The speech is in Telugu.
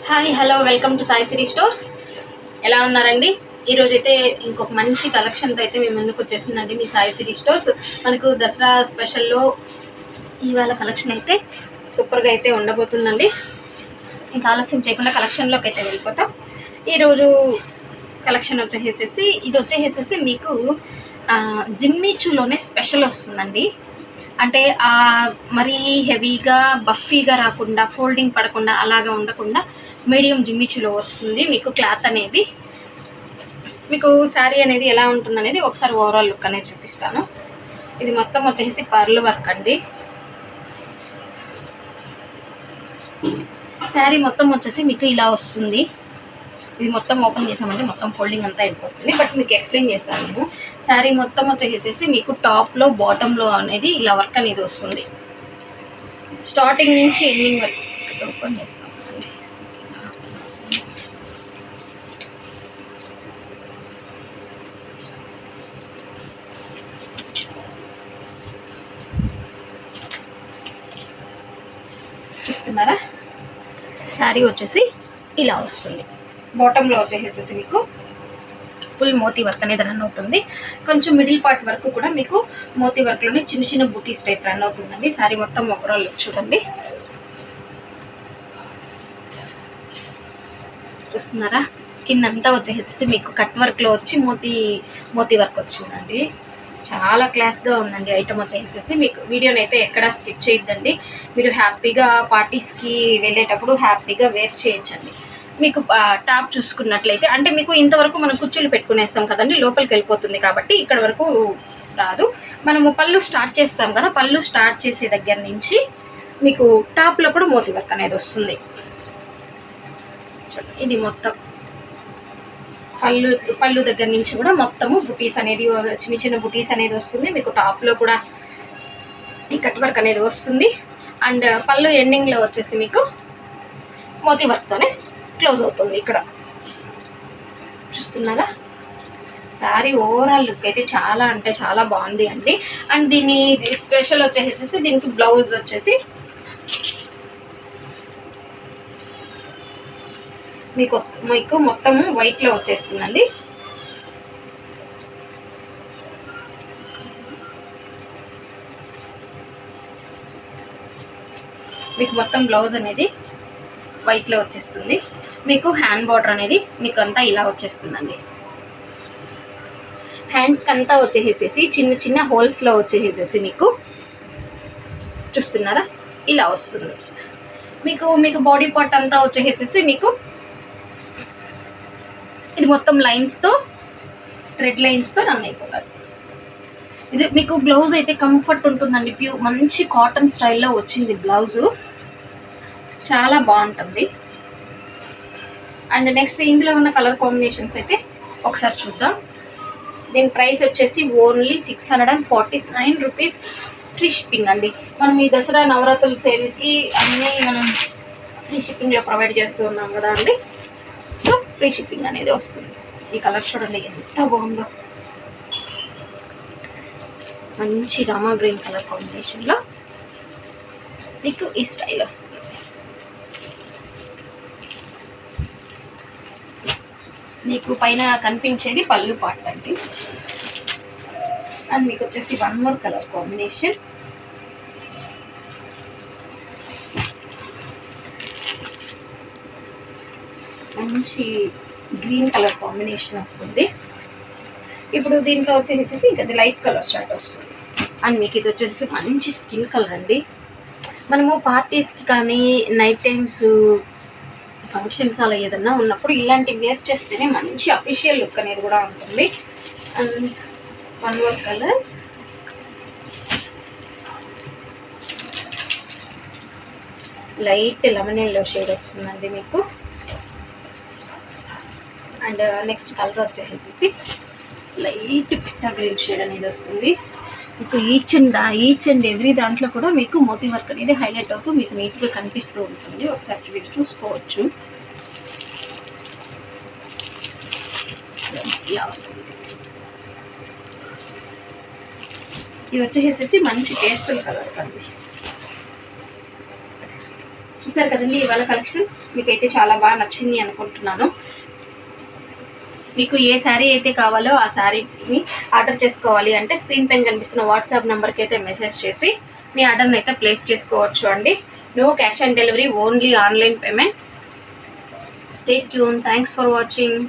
Hi hello welcome to Sai Siri stores. ఎలా ఉన్నారండి? ఈరోజైతే ఇంకొక మంచి కలెక్షన్తో అయితే మేము ముందుకు వచ్చేసిందండి మీ సాయి సిరీ స్టోర్స్. మనకు దసరా స్పెషల్లో ఇవాళ కలెక్షన్ అయితే సూపర్గా అయితే ఉండబోతుందండి. ఇంకా ఆలస్యం చేయకుండా కలెక్షన్లోకి అయితే వెళ్ళిపోతాం. ఈరోజు కలెక్షన్ ఇది వచ్చేసేసి మీకు జిమ్మిచూలోనే స్పెషల్ వస్తుందండి. అంటే మరీ హెవీగా బఫీగా రాకుండా, ఫోల్డింగ్ పడకుండా అలాగా ఉండకుండా మీడియం జిమ్మిచూలో వస్తుంది. మీకు క్లాత్ అనేది, మీకు శారీ అనేది ఎలా ఉంటుంది అనేది ఒకసారి ఓవరాల్ లుక్ అనేది చూపిస్తాను. ఇది మొత్తం వచ్చేసి పర్ల్ వర్క్ అండి. శారీ మొత్తం వచ్చేసి మీకు ఇలా వస్తుంది. ఇది మొత్తం ఓపెన్ చేసామంటే మొత్తం ఫోల్డింగ్ అంతా వెళ్ళిపోతుంది. బట్ మీకు ఎక్స్ప్లెయిన్ చేస్తాను నేను. శారీ మొత్తం వచ్చేసేసి మీకు టాప్లో బాటంలో అనేది ఇలా వర్క్ అనేది వస్తుంది. స్టార్టింగ్ నుంచి ఎండింగ్ వరకు ఓపెన్ చేస్తాం అండి. చూస్తున్నారా? శారీ వచ్చేసి ఇలా వస్తుంది. బాటంలో వచ్చేసేసి మీకు ఫుల్ మోతీ వర్క్ అనేది రన్ అవుతుంది. కొంచెం మిడిల్ పార్ట్ వరకు కూడా మీకు మోతీ వర్క్లోనే చిన్న చిన్న బూటీస్ టైప్ రన్ అవుతుందండి. శారీ మొత్తం ఓవరాల్ లుక్ చూడండి. చూస్తున్నారా? కిందంతా వచ్చేసేసి మీకు కట్ వర్క్లో వచ్చి మోతీ వర్క్ వచ్చిందండి. చాలా క్లాస్గా ఉందండి ఐటమ్ వచ్చేసేసి. మీకు వీడియోని అయితే ఎక్కడా స్కిప్ చేయొద్దండి. మీరు హ్యాపీగా పార్టీస్కి వెళ్ళేటప్పుడు హ్యాపీగా వేర్ చేయొచ్చండి. మీకు టాప్ చూసుకున్నట్లయితే అంటే మీకు ఇంతవరకు మనం కుర్చీలు పెట్టుకునేస్తాం కదండి, లోపలికి వెళ్ళిపోతుంది కాబట్టి ఇక్కడ వరకు రాదు. మనము పళ్ళు స్టార్ట్ చేస్తాం కదా, పళ్ళు స్టార్ట్ చేసే దగ్గర నుంచి మీకు టాప్లో కూడా మోతీ వర్క్ అనేది వస్తుంది. ఇది మొత్తం పళ్ళు దగ్గర నుంచి కూడా మొత్తము బుటీస్ అనేది, చిన్న చిన్న బుటీస్ అనేది వస్తుంది. మీకు టాప్లో కూడా ఈ కట్ వర్క్ అనేది వస్తుంది. అండ్ పళ్ళు ఎండింగ్లో వచ్చేసి మీకు మోతీ వర్క్తోనే క్లోజ్ అవుతుంది. ఇక్కడ చూస్తున్నారా? శారీ ఓవరాల్ లుక్ అయితే చాలా అంటే చాలా బాగుంది అండి. అండ్ దీని స్పెషల్ వచ్చేసేసి దీనికి బ్లౌజ్ వచ్చేసి మీకు మొత్తము వైట్లో వచ్చేస్తుందండి. మీకు మొత్తం బ్లౌజ్ అనేది వైట్లో వచ్చేస్తుంది. మీకు హ్యాండ్ బార్డర్ అనేది మీకు అంతా ఇలా వచ్చేస్తుందండి. హ్యాండ్స్కి అంతా వచ్చేసేసి చిన్న చిన్న హోల్స్లో వచ్చేసేసి మీకు చూస్తున్నారా ఇలా వస్తుంది. మీకు బాడీ పార్ట్ అంతా వచ్చేసేసి మీకు ఇది మొత్తం లైన్స్తో, థ్రెడ్ లైన్స్తో రన్ అయిపోతుంది. ఇది మీకు బ్లౌజ్ అయితే కంఫర్ట్ ఉంటుందండి. మంచి కాటన్ స్టైల్లో వచ్చింది బ్లౌజు, చాలా బాగుంటుంది. అండ్ నెక్స్ట్ ఇందులో ఉన్న కలర్ కాంబినేషన్స్ అయితే ఒకసారి చూద్దాం. దీని ప్రైస్ వచ్చేసి ఓన్లీ 649 రూపీస్, ఫ్రీ షిప్పింగ్ అండి. మనం ఈ దసరా నవరాత్రుల సేల్కి అన్నీ మనం ఫ్రీ షిప్పింగ్లో ప్రొవైడ్ చేస్తూ ఉన్నాం కదా అండి. సో ఫ్రీ షిప్పింగ్ అనేది వస్తుంది. ఈ కలర్ చూడండి ఎంత బాగుందో, మంచి రామా గ్రీన్ కలర్ కాంబినేషన్లో మీకు ఈ స్టైల్ వస్తుంది. మీకు పైన కనిపించేది పళ్ళు పార్ట్ అండి. అండ్ మీకు వచ్చేసి వన్ మోర్ కలర్ కాంబినేషన్, మంచి గ్రీన్ కలర్ కాంబినేషన్ వస్తుంది. ఇప్పుడు దీంట్లో వచ్చేసి ఇంకా లైట్ కలర్ షర్ట్ వస్తుంది. అండ్ మీకు ఇది వచ్చేసి మంచి స్కిన్ కలర్ అండి. మనము పార్టీస్కి కానీ నైట్ టైమ్స్ ఫంక్షన్స్ అలా ఏదన్నా ఉన్నప్పుడు ఇలాంటి వేర్ చేస్తేనే మంచి అఫీషియల్ లుక్ అనేది కూడా ఉంటుంది. And one more colour, light lemon yellow shade వస్తుందండి మీకు. అండ్ నెక్స్ట్ కలర్ వచ్చేసి లైట్ పిస్తా గ్రీన్ షేడ్ అనేది వస్తుంది. మీకు ఈచ్ అండ్ ఎవ్రీ దాంట్లో కూడా మీకు మోతీ వర్క్ అనేది హైలైట్ అవుతూ మీకు నీట్గా కనిపిస్తూ ఉంటుంది. ఒకసారి మీరు చూసుకోవచ్చు. ఇవి వచ్చేసేసి మంచి పేస్టల్ కలర్స్ అండి. చూసారు కదండి ఇవాళ కలెక్షన్. మీకైతే చాలా బాగా నచ్చింది అనుకుంటున్నాను. మీకు ఏ శారీ అయితే కావాలో ఆ శారీని ఆర్డర్ చేసుకోవాలి అంటే స్క్రీన్ పైన కనిపిస్తున్న వాట్సాప్ నెంబర్కి అయితే మెసేజ్ చేసి మీ ఆర్డర్ని అయితే ప్లేస్ చేసుకోవచ్చు అండి. No cash on delivery, only online payment. Stay tune. Thanks for watching.